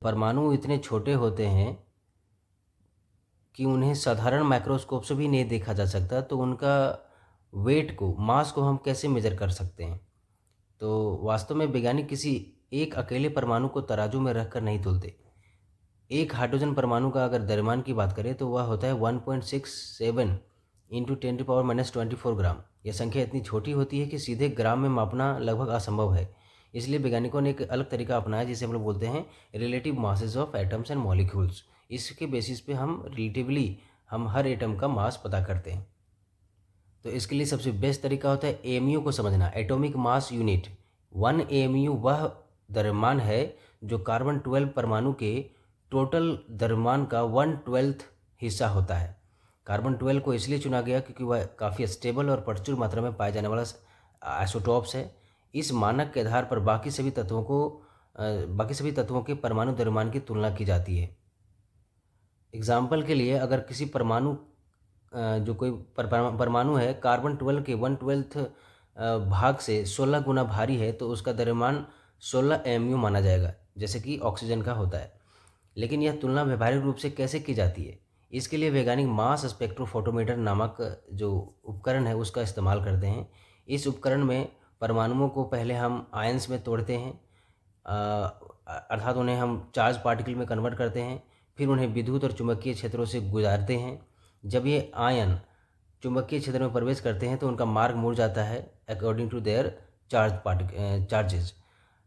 परमाणु इतने छोटे होते हैं कि उन्हें साधारण माइक्रोस्कोप से भी नहीं देखा जा सकता, तो उनका वेट को, मास को हम कैसे मेज़र कर सकते हैं? तो वास्तव में वैज्ञानिक किसी एक अकेले परमाणु को तराजू में रखकर नहीं तोलते। एक हाइड्रोजन परमाणु का अगर द्रव्यमान की बात करें तो वह होता है 1.67 इंटू 10⁻24 ग्राम। यह संख्या इतनी छोटी होती है कि सीधे ग्राम में मापना लगभग असंभव है। इसलिए वैज्ञानिकों ने एक अलग तरीका अपनाया जिसे हम लोग बोलते हैं relative masses of atoms and molecules. इसके बेसिस पे हम हर एटम का मास पता करते हैं। तो इसके लिए सबसे बेस्ट तरीका होता है एएमयू को समझना, एटॉमिक मास यूनिट। 1 एएमयू वह द्रव्यमान है जो कार्बन 12 परमाणु के टोटल द्रव्यमान का 1/12 हिस्सा होता है। कार्बन 12 को इसलिए चुना गया क्योंकि वह काफ़ी स्टेबल और प्रचुर मात्रा में पाया जाने वाला आइसोटॉप्स है। इस मानक के आधार पर बाकी सभी तत्वों के परमाणु द्रव्यमान की तुलना की जाती है। एग्जाम्पल के लिए अगर किसी जो कोई परमाणु है कार्बन 12 के 1/12 भाग से 16 गुना भारी है तो उसका द्रव्यमान 16 एमयू माना जाएगा, जैसे कि ऑक्सीजन का होता है। लेकिन यह तुलना व्यावहारिक रूप से कैसे की जाती है? इसके लिए वैज्ञानिक मास स्पेक्ट्रोफोटोमीटर नामक जो उपकरण है उसका इस्तेमाल करते हैं। इस उपकरण में परमाणुओं को पहले हम आयंस में तोड़ते हैं, अर्थात उन्हें हम चार्ज पार्टिकल में कन्वर्ट करते हैं, फिर उन्हें विद्युत और चुंबकीय क्षेत्रों से गुजारते हैं। जब ये आयन चुंबकीय क्षेत्र में प्रवेश करते हैं तो उनका मार्ग मुड़ जाता है अकॉर्डिंग टू देयर चार्जेस।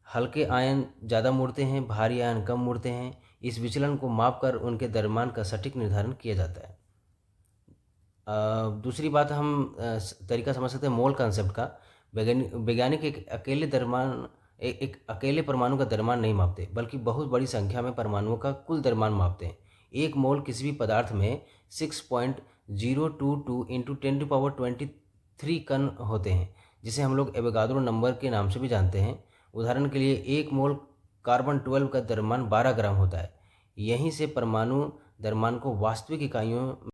हल्के आयन ज़्यादा मुड़ते हैं, भारी आयन कम मुड़ते हैं। इस विचलन को मापकर उनके द्रव्यमान का सटीक निर्धारण किया जाता है। दूसरी बात हम तरीका समझ सकते हैं मोल कंसेप्ट का। वैज्ञानिक एक अकेले परमाणु का द्रव्यमान नहीं मापते, बल्कि बहुत बड़ी संख्या में परमाणुओं का कुल द्रव्यमान मापते हैं। एक मोल किसी भी पदार्थ में 6.022 इंटू 10⁻23 कण होते हैं, जिसे हम लोग एवोगाद्रो नंबर के नाम से भी जानते हैं। उदाहरण के लिए एक मोल कार्बन 12 का द्रव्यमान 12 ग्राम होता है। यहीं से परमाणु द्रव्यमान को वास्तविक इकाइयों